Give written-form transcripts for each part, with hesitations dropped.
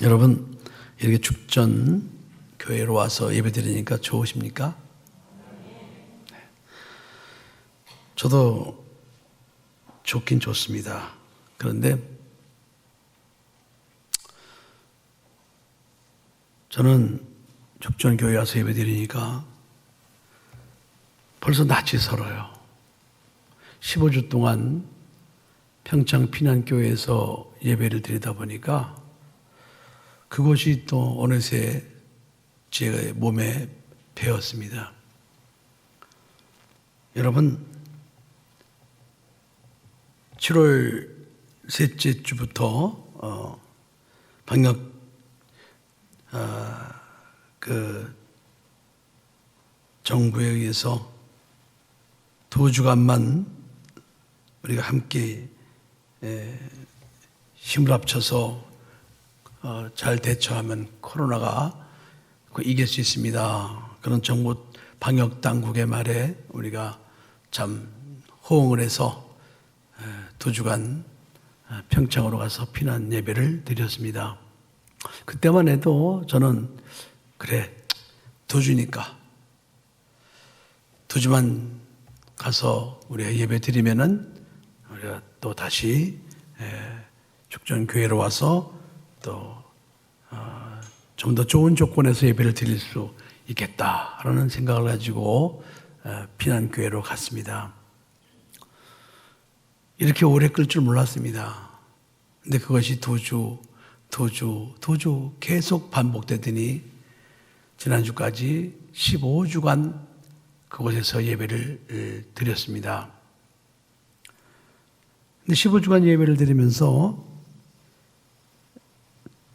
여러분, 이렇게 죽전 교회로 와서 예배 드리니까 좋으십니까? 저도 좋긴 좋습니다. 그런데 저는 죽전 교회 와서 예배 드리니까 벌써 낯이 설어요. 15주 동안 평창 피난교회에서 예배를 드리다 보니까 그것이 또 어느새 제 몸에 배었습니다. 여러분, 7월 셋째 주부터 방역 정부에 의해서 2주간만 우리가 함께 힘을 합쳐서 잘 대처하면 코로나가 이길 수 있습니다. 그런 정부 방역 당국의 말에 우리가 참 호응을 해서 2주간 평창으로 가서 피난 예배를 드렸습니다. 그때만 해도 저는 그래 2주니까 2주만 가서 우리가 예배 드리면은 우리가 또 다시 죽전 교회로 와서 또 좀 더 좋은 조건에서 예배를 드릴 수 있겠다라는 생각을 가지고 피난 교회로 갔습니다. 이렇게 오래 끌 줄 몰랐습니다. 근데 그것이 2주 계속 반복되더니 지난주까지 15주간 그곳에서 예배를 드렸습니다. 근데 15주간 예배를 드리면서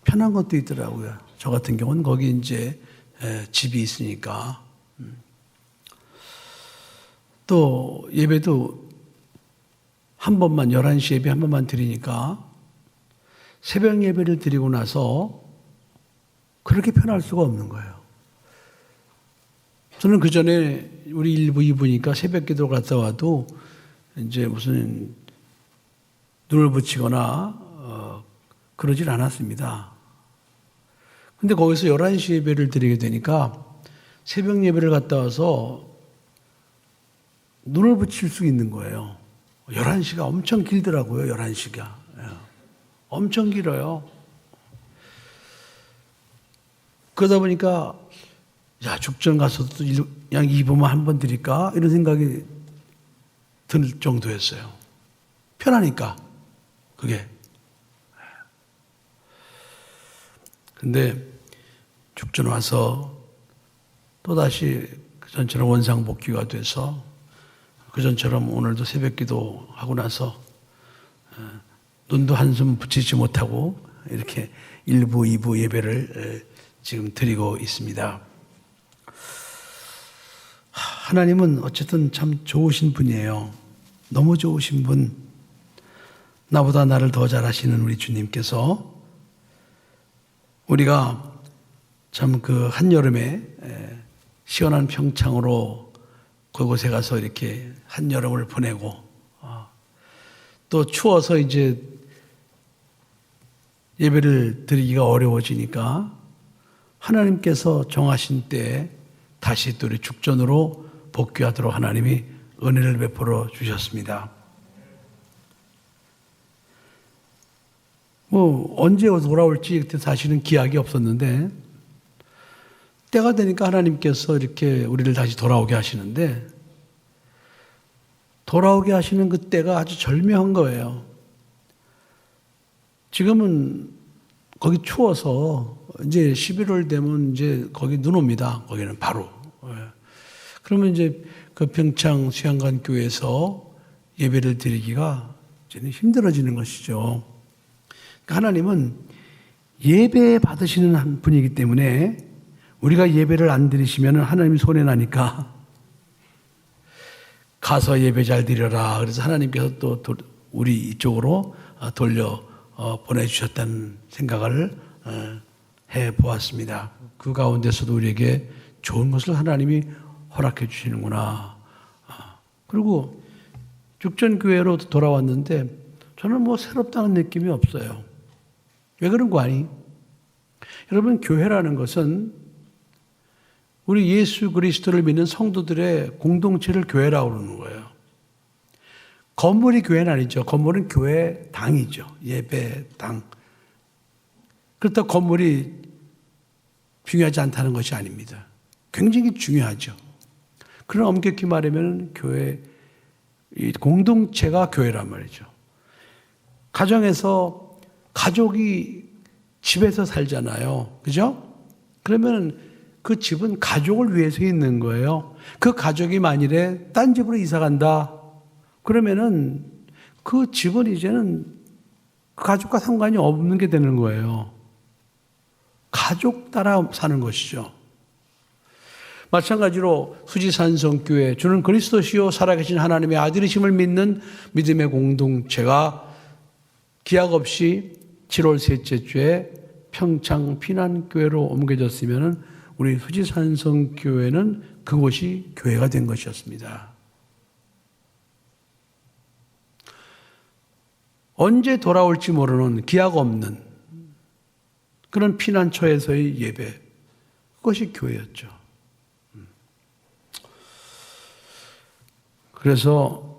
편한 것도 있더라고요. 저 같은 경우는 거기 이제 집이 있으니까. 또 예배도 한 번만 11시 예배 한 번만 드리니까 새벽 예배를 드리고 나서 그렇게 편할 수가 없는 거예요. 저는 그 전에 우리 1부, 2부니까 새벽 기도 갔다 와도 이제 무슨 눈을 붙이거나 그러질 않았습니다. 근데 거기서 11시 예배를 드리게 되니까 새벽 예배를 갔다 와서 눈을 붙일 수 있는 거예요. 11시가 엄청 길더라고요, 11시가. 엄청 길어요. 그러다 보니까 야, 죽전 가서도 그냥 2부만 한 번 드릴까? 이런 생각이 들 정도였어요. 편하니까, 그게. 근데 죽전 와서 또다시 그전처럼 원상복귀가 돼서 그전처럼 오늘도 새벽 기도 하고 나서 눈도 한숨 붙이지 못하고 이렇게 1부, 2부 예배를 지금 드리고 있습니다. 하나님은 어쨌든 참 좋으신 분이에요. 너무 좋으신 분. 나보다 나를 더 잘하시는 우리 주님께서 우리가 참 그 한여름에 시원한 평창으로 그곳에 가서 이렇게 한여름을 보내고 또 추워서 이제 예배를 드리기가 어려워지니까 하나님께서 정하신 때에 다시 또 우리 죽전으로 복귀하도록 하나님이 은혜를 베풀어 주셨습니다. 언제 돌아올지 그때 사실은 기약이 없었는데 때가 되니까 하나님께서 이렇게 우리를 다시 돌아오게 하시는데 돌아오게 하시는 그 때가 아주 절묘한 거예요. 지금은 거기 추워서 이제 11월 되면 이제 거기 눈 옵니다. 거기는 바로. 그러면 이제 그 평창 수양관 교회에서 예배를 드리기가 이제는 힘들어지는 것이죠. 하나님은 예배 받으시는 한 분이기 때문에 우리가 예배를 안 드리시면 하나님이 손해나니까 가서 예배 잘 드려라. 그래서 하나님께서 또 우리 이쪽으로 돌려 보내주셨다는 생각을 해보았습니다. 그 가운데서도 우리에게 좋은 것을 하나님이 허락해 주시는구나. 그리고 죽전교회로 돌아왔는데 저는 뭐 새롭다는 느낌이 없어요. 왜 그런 거 아니? 여러분, 교회라는 것은 우리 예수 그리스도를 믿는 성도들의 공동체를 교회라고 그러는 거예요. 건물이 교회는 아니죠. 건물은 교회당이죠. 예배당. 그렇다고 건물이 중요하지 않다는 것이 아닙니다. 굉장히 중요하죠. 그러나 엄격히 말하면 교회, 이 공동체가 교회란 말이죠. 가정에서 가족이 집에서 살잖아요. 그죠? 그러면 그 집은 가족을 위해서 있는 거예요. 그 가족이 만일에 딴 집으로 이사 간다. 그러면은 그 집은 이제는 그 가족과 상관이 없는 게 되는 거예요. 가족 따라 사는 것이죠. 마찬가지로 수지산성교회, 주는 그리스도시요 살아계신 하나님의 아들이심을 믿는 믿음의 공동체가 기약 없이 7월 셋째 주에 평창 피난교회로 옮겨졌으면 우리 수지산성교회는 그곳이 교회가 된 것이었습니다. 언제 돌아올지 모르는 기약 없는 그런 피난처에서의 예배, 그것이 교회였죠. 그래서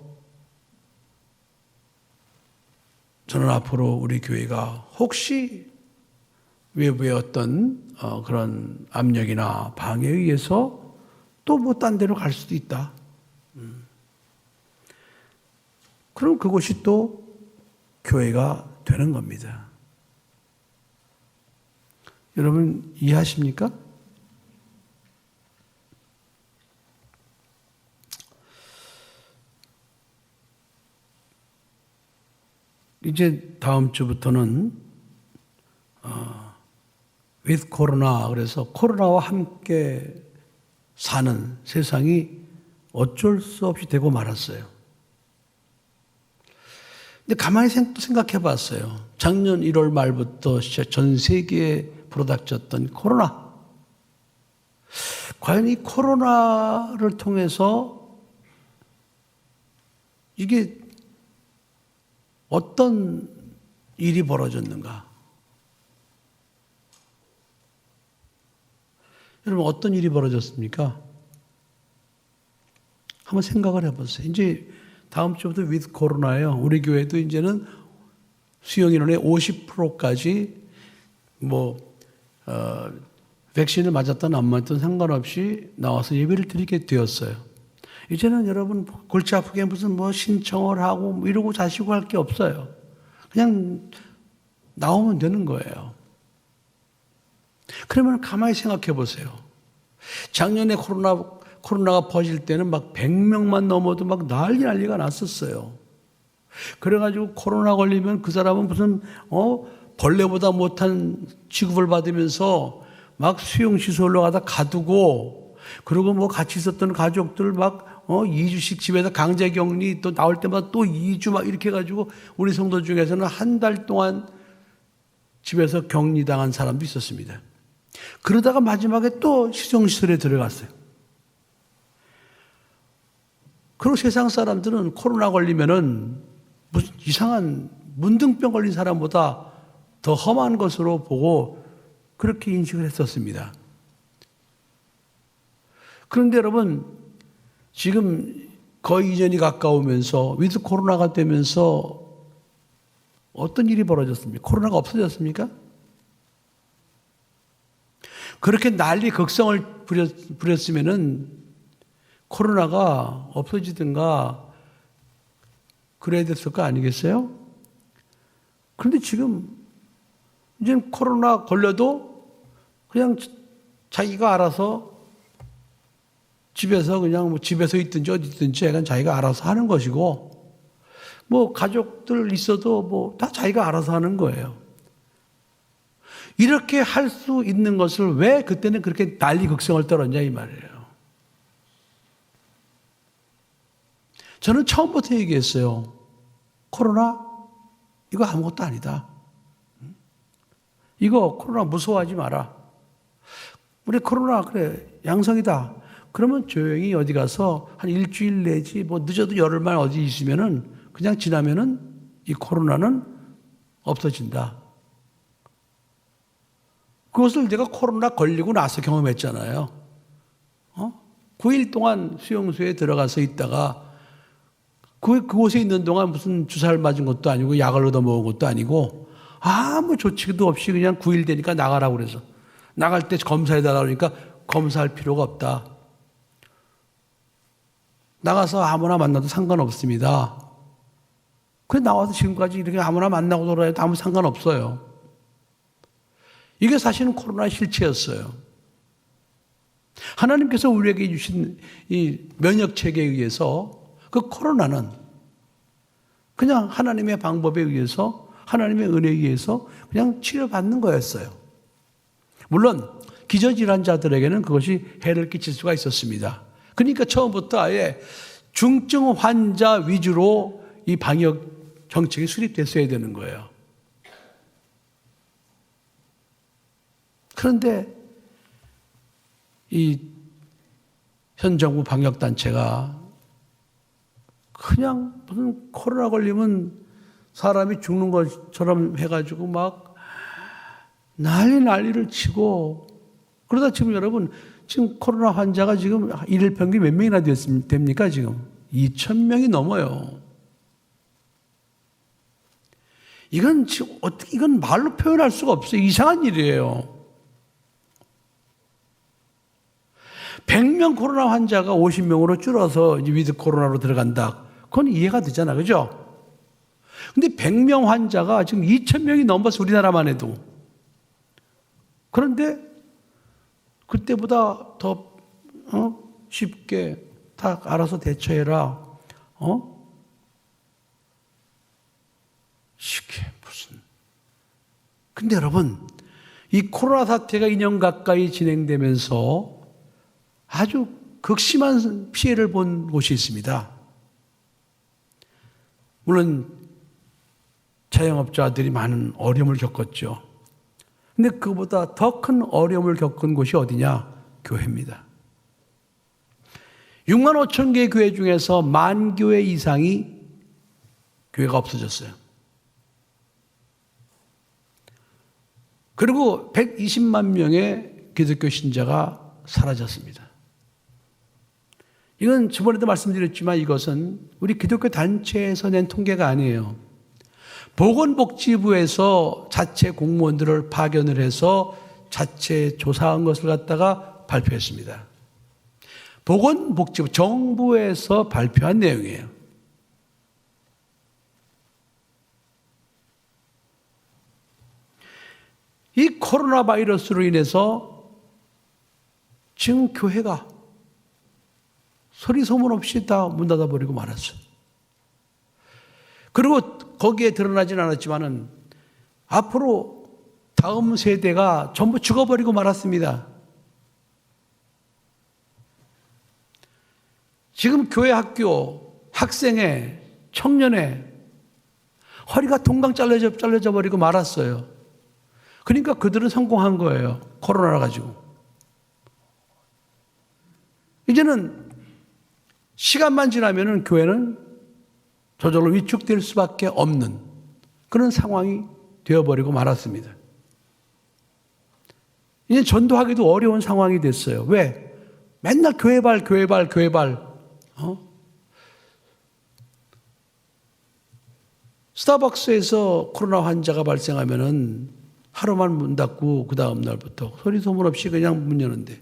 저는 앞으로 우리 교회가 혹시 외부의 어떤 그런 압력이나 방해에 의해서 또 뭐 딴 데로 갈 수도 있다. 그럼 그것이 또 교회가 되는 겁니다. 여러분 이해하십니까? 이제 다음 주부터는 with 코로나, 그래서 코로나와 함께 사는 세상이 어쩔 수 없이 되고 말았어요. 근데 가만히 생각해 봤어요. 작년 1월 말부터 전 세계에 불어닥쳤던 코로나. 과연 이 코로나를 통해서 이게 어떤 일이 벌어졌는가? 여러분, 어떤 일이 벌어졌습니까? 한번 생각을 해보세요. 이제 다음 주부터 with 코로나예요. 우리 교회도 이제는 수용 인원의 50%까지 백신을 맞았든 안 맞든 상관없이 나와서 예배를 드리게 되었어요. 이제는 여러분 골치 아프게 무슨 신청을 하고 이러고 자시고 할 게 없어요. 그냥 나오면 되는 거예요. 그러면 가만히 생각해 보세요. 작년에 코로나가 퍼질 때는 막 100명만 넘어도 막 난리가 났었어요. 그래가지고 코로나 걸리면 그 사람은 무슨 벌레보다 못한 취급을 받으면서 막 수용시설로 가다 가두고, 그리고 같이 있었던 가족들 막 2주씩 집에서 강제격리, 또 나올 때마다 또 2주 막 이렇게 해가지고 우리 성도 중에서는 한 달 동안 집에서 격리당한 사람도 있었습니다. 그러다가 마지막에 또 시정시설에 들어갔어요. 그리고 세상 사람들은 코로나 걸리면은 무슨 이상한 문둥병 걸린 사람보다 더 험한 것으로 보고 그렇게 인식을 했었습니다. 그런데 여러분, 지금 거의 2년이 가까우면서 위드 코로나가 되면서 어떤 일이 벌어졌습니까? 코로나가 없어졌습니까? 그렇게 난리 극성을 부렸으면은 코로나가 없어지든가 그래야 됐을 거 아니겠어요? 그런데 지금 이제는 코로나 걸려도 그냥 자기가 알아서 집에서 그냥 집에서 있든지 어디 있든지 약간 자기가 알아서 하는 것이고, 가족들 있어도 다 자기가 알아서 하는 거예요. 이렇게 할 수 있는 것을 왜 그때는 그렇게 난리 극성을 떨었냐 이 말이에요. 저는 처음부터 얘기했어요. 코로나 이거 아무것도 아니다. 이거 코로나 무서워하지 마라. 우리 코로나 그래 양성이다. 그러면 조용히 어디 가서 한 일주일 내지 늦어도 열흘만 어디 있으면은 그냥 지나면은 이 코로나는 없어진다. 그것을 내가 코로나 걸리고 나서 경험했잖아요. 9일 동안 수용소에 들어가서 있다가 그곳에 있는 동안 무슨 주사를 맞은 것도 아니고 약을 얻어먹은 것도 아니고 아무 조치도 없이 그냥 9일 되니까 나가라고 그래서 나갈 때 검사해달라고 그러니까 검사할 필요가 없다. 나가서 아무나 만나도 상관없습니다. 그래 나와서 지금까지 이렇게 아무나 만나고 돌아다녀도 아무 상관없어요. 이게 사실은 코로나의 실체였어요. 하나님께서 우리에게 주신 이 면역체계에 의해서 그 코로나는 그냥 하나님의 방법에 의해서 하나님의 은혜에 의해서 그냥 치료받는 거였어요. 물론 기저질환자들에게는 그것이 해를 끼칠 수가 있었습니다. 그러니까 처음부터 아예 중증 환자 위주로 이 방역 정책이 수립됐어야 되는 거예요. 그런데 이 현 정부 방역단체가 그냥 무슨 코로나 걸리면 사람이 죽는 것처럼 해가지고 막 난리를 치고 그러다 지금 여러분 지금 코로나 환자가 지금 일일 평균 몇 명이나 됩니까 지금? 2,000명이 넘어요. 이건 지금 어떻게 이건 말로 표현할 수가 없어요. 이상한 일이에요. 100명 코로나 환자가 50명으로 줄어서 이제 위드 코로나로 들어간다. 그건 이해가 되잖아. 그죠? 근데 100명 환자가 지금 2,000명이 넘어서 우리나라만 해도. 그런데 그때보다 더 쉽게 다 알아서 대처해라. 쉽게 무슨. 근데 여러분 이 코로나 사태가 2년 가까이 진행되면서 아주 극심한 피해를 본 곳이 있습니다. 물론 자영업자들이 많은 어려움을 겪었죠. 근데 그보다 더 큰 어려움을 겪은 곳이 어디냐? 교회입니다. 6만 5천 개의 교회 중에서 1만 교회 이상이 교회가 없어졌어요. 그리고 120만 명의 기독교 신자가 사라졌습니다. 이건 저번에도 말씀드렸지만 이것은 우리 기독교 단체에서 낸 통계가 아니에요. 보건복지부에서 자체 공무원들을 파견을 해서 자체 조사한 것을 갖다가 발표했습니다. 보건복지부, 정부에서 발표한 내용이에요. 이 코로나 바이러스로 인해서 지금 교회가 소리 소문 없이 다 문 닫아버리고 말았어요. 그리고 거기에 드러나진 않았지만은 앞으로 다음 세대가 전부 죽어버리고 말았습니다. 지금 교회 학교 학생회, 청년회 허리가 동강 잘려져 버리고 말았어요. 그러니까 그들은 성공한 거예요. 코로나라 가지고. 이제는 시간만 지나면은 교회는 저절로 위축될 수밖에 없는 그런 상황이 되어버리고 말았습니다. 이제 전도하기도 어려운 상황이 됐어요. 왜? 맨날 교회발. 스타벅스에서 코로나 환자가 발생하면은 하루만 문 닫고 그 다음 날부터 소리 소문 없이 그냥 문 여는데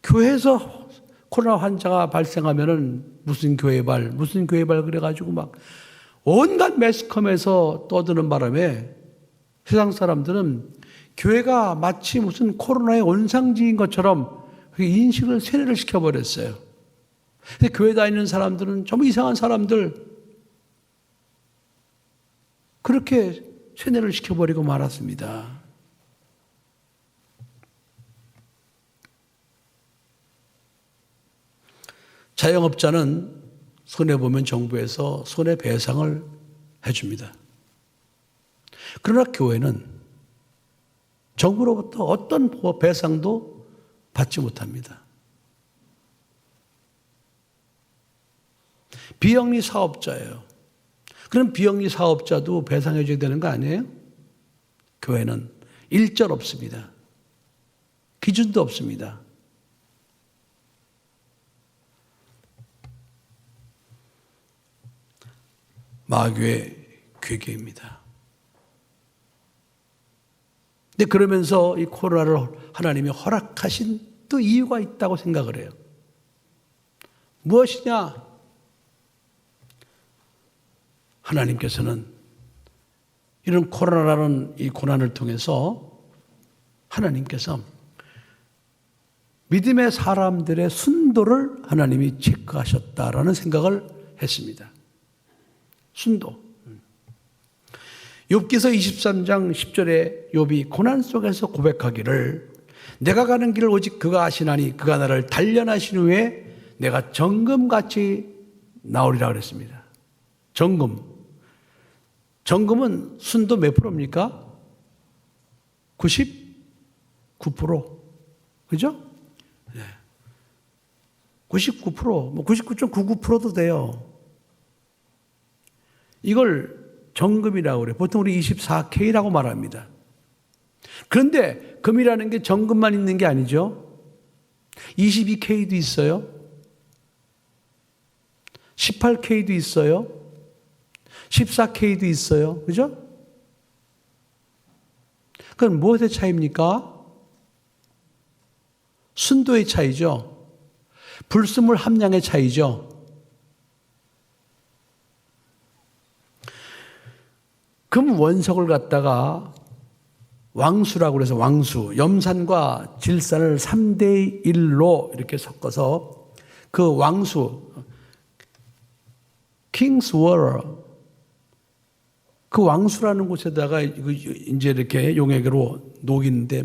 교회에서 코로나 환자가 발생하면은 무슨 교회발 그래가지고 막 온갖 매스컴에서 떠드는 바람에 세상 사람들은 교회가 마치 무슨 코로나의 온상지인 것처럼 인식을 세뇌를 시켜버렸어요. 근데 교회 다니는 사람들은 전부 이상한 사람들 그렇게 세뇌를 시켜버리고 말았습니다. 자영업자는 손해보면 정부에서 손해배상을 해줍니다. 그러나 교회는 정부로부터 어떤 배상도 받지 못합니다. 비영리 사업자예요. 그럼 비영리 사업자도 배상해줘야 되는 거 아니에요? 교회는 일절 없습니다. 기준도 없습니다. 마귀의 괴계입니다. 근데 그러면서 이 코로나를 하나님이 허락하신 또 이유가 있다고 생각을 해요. 무엇이냐? 하나님께서는 이런 코로나라는 이 고난을 통해서 하나님께서 믿음의 사람들의 순도를 하나님이 체크하셨다라는 생각을 했습니다. 순도. 욥기서 23장 10절에 욥이 고난 속에서 고백하기를 내가 가는 길을 오직 그가 아시나니 그가 나를 단련하신 후에 내가 정금같이 나오리라 그랬습니다. 정금. 정금은 순도 몇 프로입니까? 99%. 그죠? 네. 99%, 뭐 99.99%도 돼요. 이걸 정금이라고 그래요. 보통 우리 24K라고 말합니다. 그런데 금이라는 게 정금만 있는 게 아니죠. 22K도 있어요. 18K도 있어요. 14K도 있어요. 그죠? 그건 무엇의 차이입니까? 순도의 차이죠. 불순물 함량의 차이죠. 금 원석을 갖다가 왕수라고 그래서 왕수, 염산과 질산을 3대 1로 이렇게 섞어서 그 왕수, King's Water, 그 왕수라는 곳에다가 이제 이렇게 용액으로 녹이는데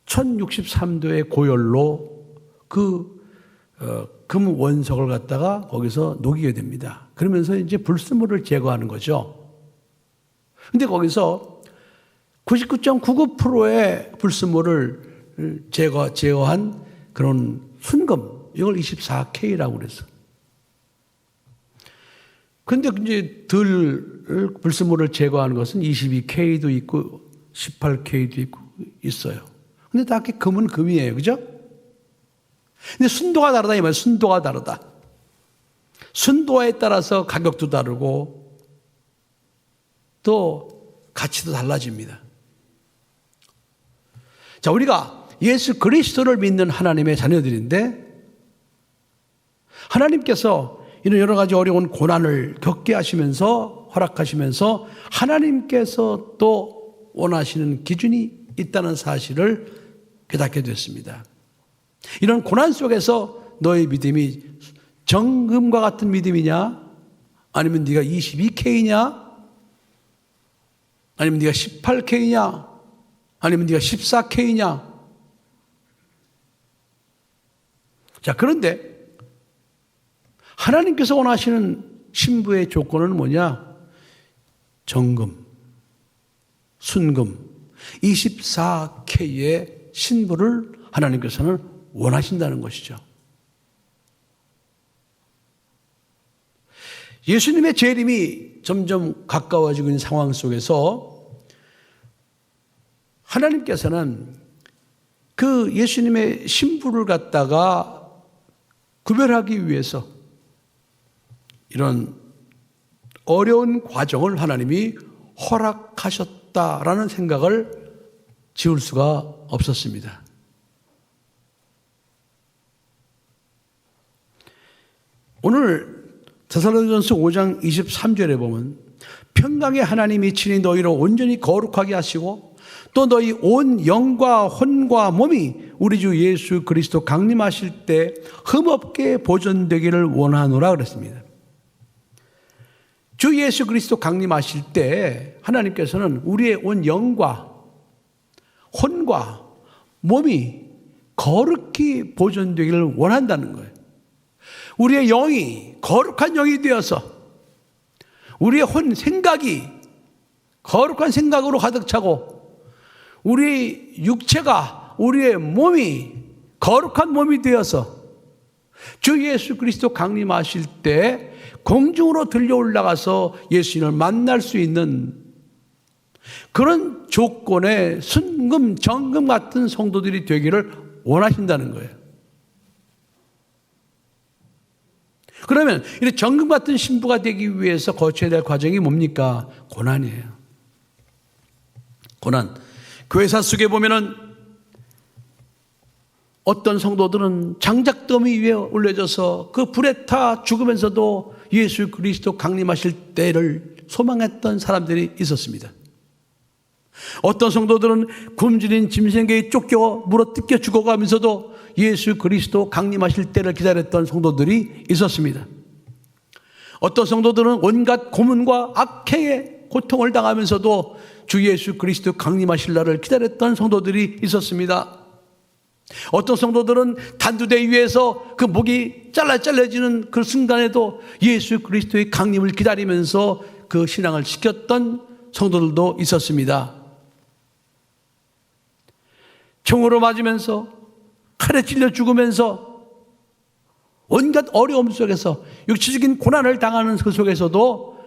1063도의 고열로 금 원석을 갖다가 거기서 녹이게 됩니다. 그러면서 이제 불순물을 제거하는 거죠. 근데 거기서 99.99%의 불순물을 제거한 그런 순금, 이걸 24K라고 그랬어. 근데 이제 불순물을 제거하는 것은 22K도 있고 18K도 있고 있어요. 근데 다 금은 금이에요. 그죠? 근데 순도가 다르다 이 말이에요. 순도가 다르다. 순도에 따라서 가격도 다르고 또 가치도 달라집니다. 자, 우리가 예수 그리스도를 믿는 하나님의 자녀들인데 하나님께서 이런 여러 가지 어려운 고난을 겪게 하시면서 허락하시면서 하나님께서 또 원하시는 기준이 있다는 사실을 깨닫게 됐습니다. 이런 고난 속에서 너의 믿음이 정금과 같은 믿음이냐? 아니면 네가 22K냐? 아니면 네가 18K냐? 아니면 네가 14K냐? 자, 그런데 하나님께서 원하시는 신부의 조건은 뭐냐? 정금, 순금, 24K의 신부를 하나님께서는 원하신다는 것이죠. 예수님의 재림이 점점 가까워지고 있는 상황 속에서 하나님께서는 그 예수님의 신부를 갖다가 구별하기 위해서 이런 어려운 과정을 하나님이 허락하셨다라는 생각을 지울 수가 없었습니다. 오늘 데살로니가전서 5장 23절에 보면 평강의 하나님이 친히 너희를 온전히 거룩하게 하시고 또 너희 온 영과 혼과 몸이 우리 주 예수 그리스도 강림하실 때 흠없게 보존되기를 원하노라 그랬습니다. 주 예수 그리스도 강림하실 때 하나님께서는 우리의 온 영과 혼과 몸이 거룩히 보존되기를 원한다는 거예요. 우리의 영이 거룩한 영이 되어서 우리의 혼 생각이 거룩한 생각으로 가득 차고 우리 육체가 우리의 몸이 거룩한 몸이 되어서 주 예수 그리스도 강림하실 때 공중으로 들려 올라가서 예수님을 만날 수 있는 그런 조건에 순금, 정금 같은 성도들이 되기를 원하신다는 거예요. 그러면 이 정금 같은 신부가 되기 위해서 거쳐야 될 과정이 뭡니까? 고난이에요. 고난. 교회사 속에 보면은 어떤 성도들은 장작더미 위에 올려져서 그 불에 타 죽으면서도 예수 그리스도 강림하실 때를 소망했던 사람들이 있었습니다. 어떤 성도들은 굶주린 짐승에게 쫓겨 물어뜯겨 죽어가면서도 예수 그리스도 강림하실 때를 기다렸던 성도들이 있었습니다. 어떤 성도들은 온갖 고문과 악행의 고통을 당하면서도 주 예수 그리스도 강림하실 날을 기다렸던 성도들이 있었습니다. 어떤 성도들은 단두대 위에서 그 목이 잘라지는 그 순간에도 예수 그리스도의 강림을 기다리면서 그 신앙을 지켰던 성도들도 있었습니다. 총으로 맞으면서 칼에 찔려 죽으면서 온갖 어려움 속에서 육체적인 고난을 당하는 그 속에서도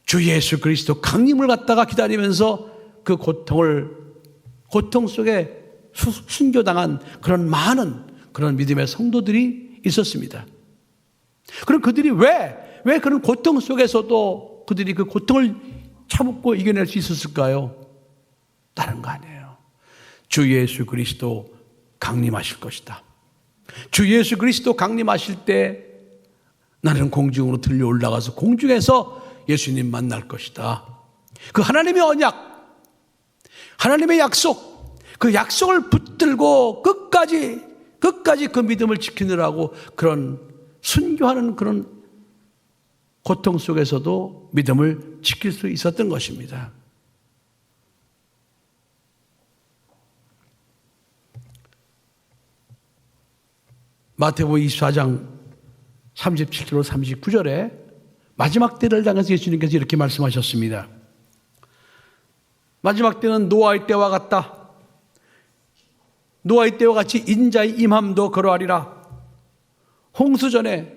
주 예수 그리스도 강림을 갖다가 기다리면서 그 고통 속에 순교당한 그런 많은 그런 믿음의 성도들이 있었습니다. 그럼 그들이 왜 그런 고통 속에서도 그들이 그 고통을 참고 이겨낼 수 있었을까요? 다른 거 아니에요. 주 예수 그리스도 강림하실 것이다. 주 예수 그리스도 강림하실 때 나는 공중으로 들려 올라가서 공중에서 예수님 만날 것이다. 그 하나님의 언약, 하나님의 약속, 그 약속을 붙들고 끝까지 그 믿음을 지키느라고 그런 순교하는 그런 고통 속에서도 믿음을 지킬 수 있었던 것입니다. 마태복음 24장 37절 39절에 마지막 때를 향해서 예수님께서 이렇게 말씀하셨습니다. 마지막 때는 노아의 때와 같다. 노아의 때와 같이 인자의 임함도 그러하리라. 홍수 전에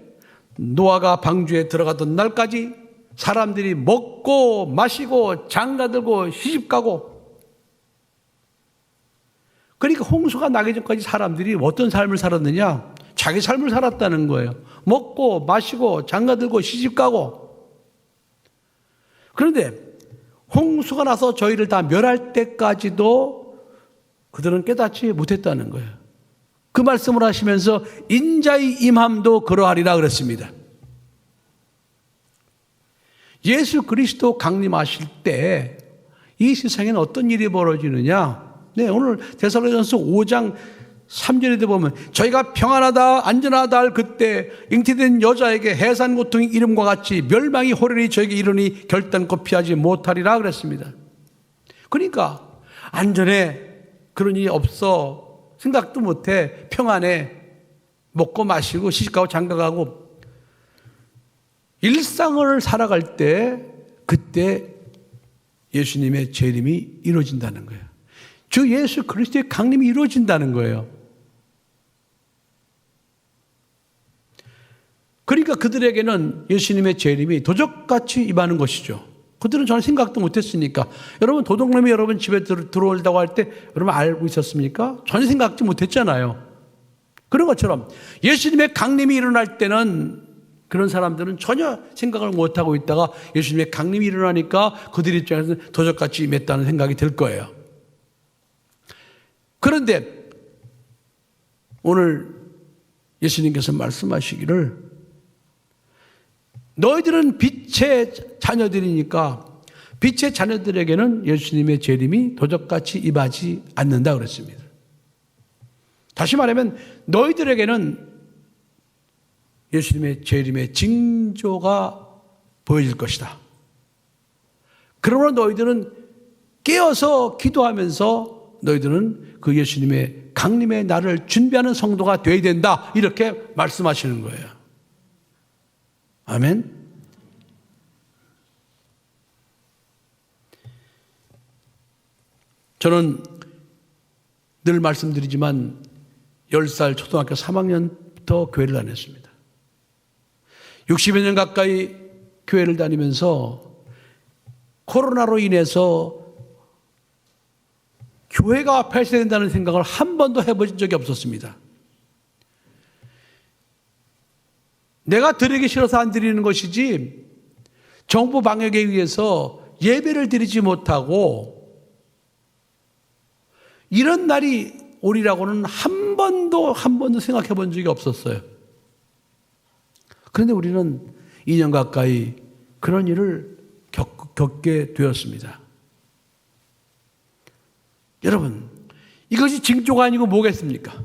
노아가 방주에 들어가던 날까지 사람들이 먹고 마시고 장가들고 시집가고, 그러니까 홍수가 나기 전까지 사람들이 어떤 삶을 살았느냐? 자기 삶을 살았다는 거예요. 먹고 마시고 장가들고 시집가고. 그런데 홍수가 나서 저희를 다 멸할 때까지도 그들은 깨닫지 못했다는 거예요. 그 말씀을 하시면서 인자의 임함도 그러하리라 그랬습니다. 예수 그리스도 강림하실 때 이 세상에는 어떤 일이 벌어지느냐? 네, 오늘 데살로니가서 5장 3절에도 보면 저희가 평안하다 안전하다 할 그때 잉태된 여자에게 해산 고통이 이름과 같이 멸망이 호련히 저에게 이르니 결단코 피하지 못하리라 그랬습니다. 그러니까 안전해, 그런 일이 없어, 생각도 못해, 평안해, 먹고 마시고 시집가고 장가가고 일상을 살아갈 때 그때 예수님의 재림이 이루어진다는 거예요. 주 예수 그리스도의 강림이 이루어진다는 거예요. 그러니까 그들에게는 예수님의 재림이 도적같이 임하는 것이죠. 그들은 전혀 생각도 못했으니까. 여러분, 도둑놈이 여러분 집에 들어올다고 할 때 여러분 알고 있었습니까? 전혀 생각지 못했잖아요. 그런 것처럼 예수님의 강림이 일어날 때는 그런 사람들은 전혀 생각을 못하고 있다가 예수님의 강림이 일어나니까 그들 입장에서는 도적같이 임했다는 생각이 들 거예요. 그런데 오늘 예수님께서 말씀하시기를 너희들은 빛의 자녀들이니까 빛의 자녀들에게는 예수님의 재림이 도적같이 임하지 않는다 그랬습니다. 다시 말하면 너희들에게는 예수님의 재림의 징조가 보여질 것이다. 그러므로 너희들은 깨어서 기도하면서 너희들은 그 예수님의 강림의 날을 준비하는 성도가 되어야 된다. 이렇게 말씀하시는 거예요. 아멘. 저는 늘 말씀드리지만 10살 초등학교 3학년부터 교회를 다녔습니다. 60여 년 가까이 교회를 다니면서 코로나로 인해서 교회가 폐쇄된다는 생각을 한 번도 해본 적이 없었습니다. 내가 드리기 싫어서 안 드리는 것이지 정부 방역에 의해서 예배를 드리지 못하고 이런 날이 오리라고는 한 번도 생각해 본 적이 없었어요. 그런데 우리는 2년 가까이 그런 일을 겪게 되었습니다. 여러분, 이것이 징조가 아니고 뭐겠습니까?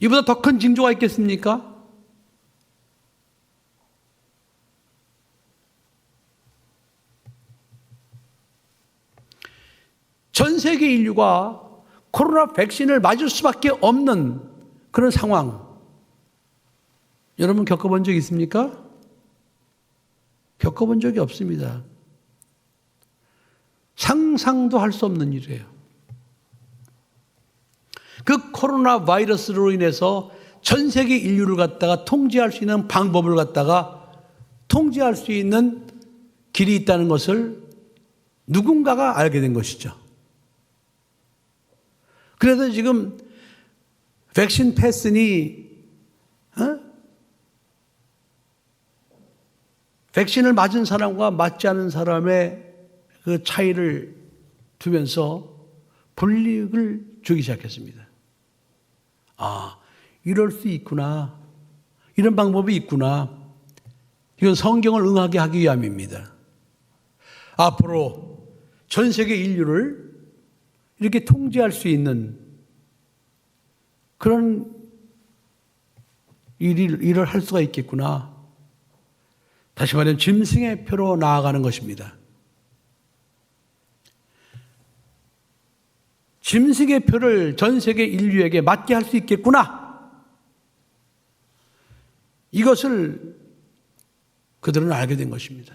이보다 더 큰 징조가 있겠습니까? 전 세계 인류가 코로나 백신을 맞을 수밖에 없는 그런 상황, 여러분 겪어본 적 있습니까? 겪어본 적이 없습니다. 상상도 할 수 없는 일이에요. 그 코로나 바이러스로 인해서 전 세계 인류를 갖다가 통제할 수 있는 방법을 갖다가 통제할 수 있는 길이 있다는 것을 누군가가 알게 된 것이죠. 그래서 지금 백신 패스니 백신을 맞은 사람과 맞지 않은 사람의 그 차이를 두면서 불이익을 주기 시작했습니다. 아, 이럴 수 있구나. 이런 방법이 있구나. 이건 성경을 응하게 하기 위함입니다. 앞으로 전 세계 인류를 이렇게 통제할 수 있는 그런 일을 할 수가 있겠구나. 다시 말하면 짐승의 표로 나아가는 것입니다. 짐승의 표를 전 세계 인류에게 맞게 할 수 있겠구나. 이것을 그들은 알게 된 것입니다.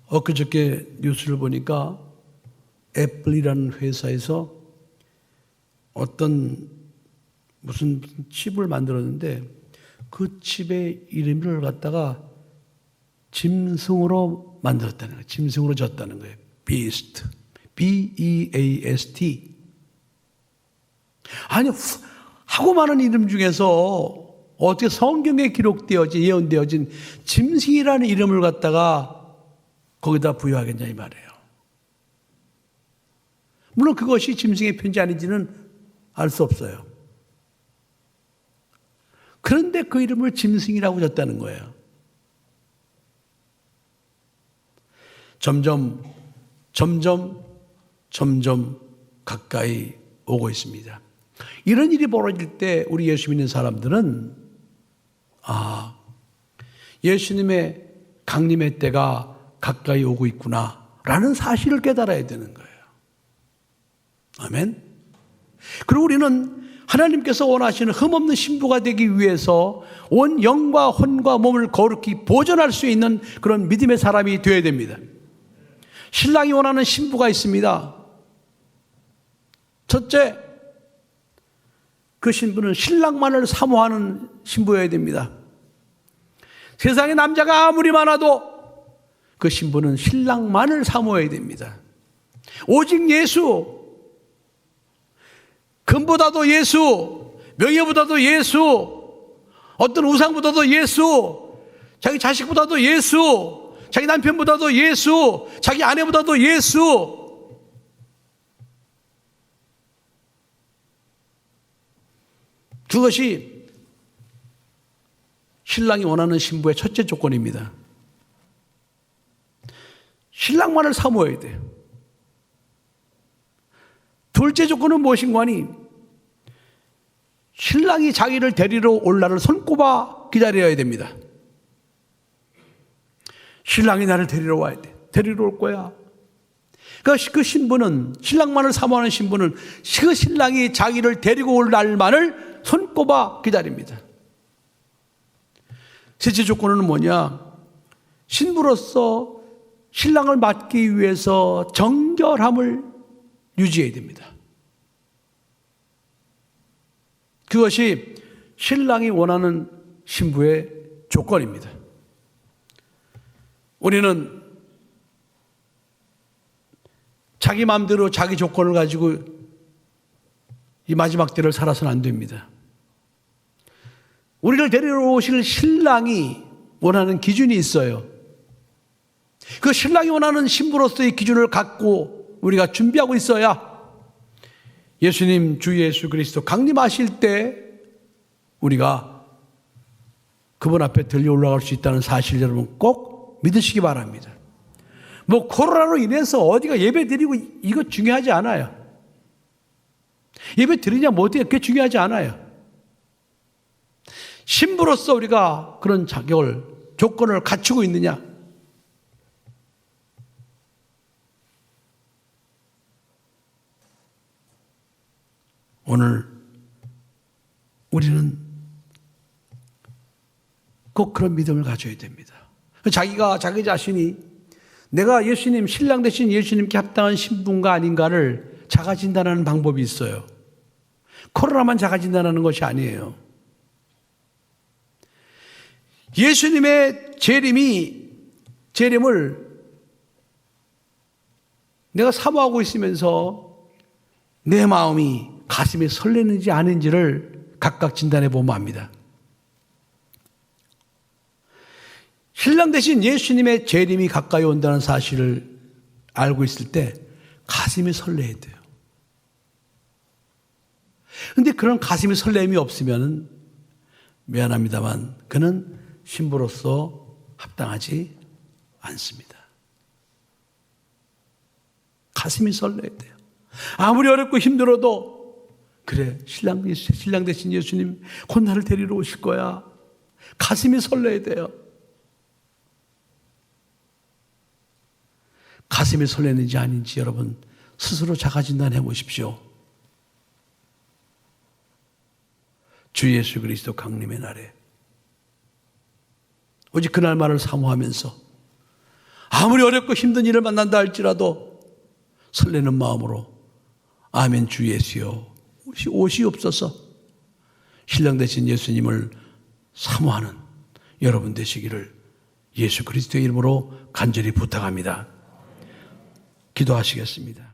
엊그저께 뉴스를 보니까 애플이라는 회사에서 어떤 무슨 칩을 만들었는데 그 칩의 이름을 갖다가 짐승으로 만들었다는 거예요. 짐승으로 졌다는 거예요. Beast. B-E-A-S-T. 아니, 하고 많은 이름 중에서 어떻게 성경에 기록되어진, 예언되어진 짐승이라는 이름을 갖다가 거기다 부여하겠냐 이 말이에요. 물론 그것이 짐승의 편지 아닌지는 알 수 없어요. 그런데 그 이름을 짐승이라고 줬다는 거예요. 점점 가까이 오고 있습니다. 이런 일이 벌어질 때 우리 예수 믿는 사람들은 예수님의 강림의 때가 가까이 오고 있구나라는 사실을 깨달아야 되는 거예요. 아멘. 그리고 우리는 하나님께서 원하시는 흠없는 신부가 되기 위해서 온 영과 혼과 몸을 거룩히 보존할 수 있는 그런 믿음의 사람이 되어야 됩니다. 신랑이 원하는 신부가 있습니다. 첫째, 그 신부는 신랑만을 사모하는 신부여야 됩니다. 세상에 남자가 아무리 많아도 그 신부는 신랑만을 사모해야 됩니다. 오직 예수, 금보다도 예수, 명예보다도 예수, 어떤 우상보다도 예수, 자기 자식보다도 예수, 자기 남편보다도 예수, 자기 아내보다도 예수. 그것이 신랑이 원하는 신부의 첫째 조건입니다. 신랑만을 사모해야 돼요. 둘째 조건은 무엇인가 하니 신랑이 자기를 데리러 올 날을 손꼽아 기다려야 됩니다. 신랑이 나를 데리러 와야 돼. 데리러 올 거야. 그 신부는, 신랑만을 사모하는 신부는 그 신랑이 자기를 데리고 올 날만을 손꼽아 기다립니다. 셋째 조건은 뭐냐? 신부로서 신랑을 맞기 위해서 정결함을 유지해야 됩니다. 그것이 신랑이 원하는 신부의 조건입니다. 우리는 자기 마음대로 자기 조건을 가지고 이 마지막 때를 살아서는 안 됩니다. 우리를 데리러 오실 신랑이 원하는 기준이 있어요. 그 신랑이 원하는 신부로서의 기준을 갖고 우리가 준비하고 있어야 예수님 주 예수 그리스도 강림하실 때 우리가 그분 앞에 들려 올라갈 수 있다는 사실 여러분 꼭 믿으시기 바랍니다. 뭐 코로나로 인해서 어디가 예배 드리고 이거 중요하지 않아요. 예배 드리냐 못해 그게 중요하지 않아요. 신부로서 우리가 그런 자격을 조건을 갖추고 있느냐. 오늘 우리는 꼭 그런 믿음을 가져야 됩니다. 자기가 자기 자신이 내가 예수님 신랑 되신 예수님께 합당한 신분가 아닌가를 자가 진단하는 방법이 있어요. 코로나만 자가 진단하는 것이 아니에요. 예수님의 재림을 내가 사모하고 있으면서 내 마음이 가슴이 설레는지 아닌지를 각각 진단해 보면 압니다. 신랑 대신 예수님의 재림이 가까이 온다는 사실을 알고 있을 때 가슴이 설레야 돼요. 그런데 그런 가슴이 설렘이 없으면 미안합니다만 그는 신부로서 합당하지 않습니다. 가슴이 설레야 돼요. 아무리 어렵고 힘들어도 그래 신랑 대신 예수님 곧 나를 데리러 오실 거야. 가슴이 설레야 돼요. 가슴이 설레는지 아닌지 여러분 스스로 자가진단해 보십시오. 주 예수 그리스도 강림의 날에 오직 그날만을 사모하면서 아무리 어렵고 힘든 일을 만난다 할지라도 설레는 마음으로 아멘 주 예수여 오시옵소서 신랑 되신 예수님을 사모하는 여러분 되시기를 예수 그리스도의 이름으로 간절히 부탁합니다. 기도하시겠습니다.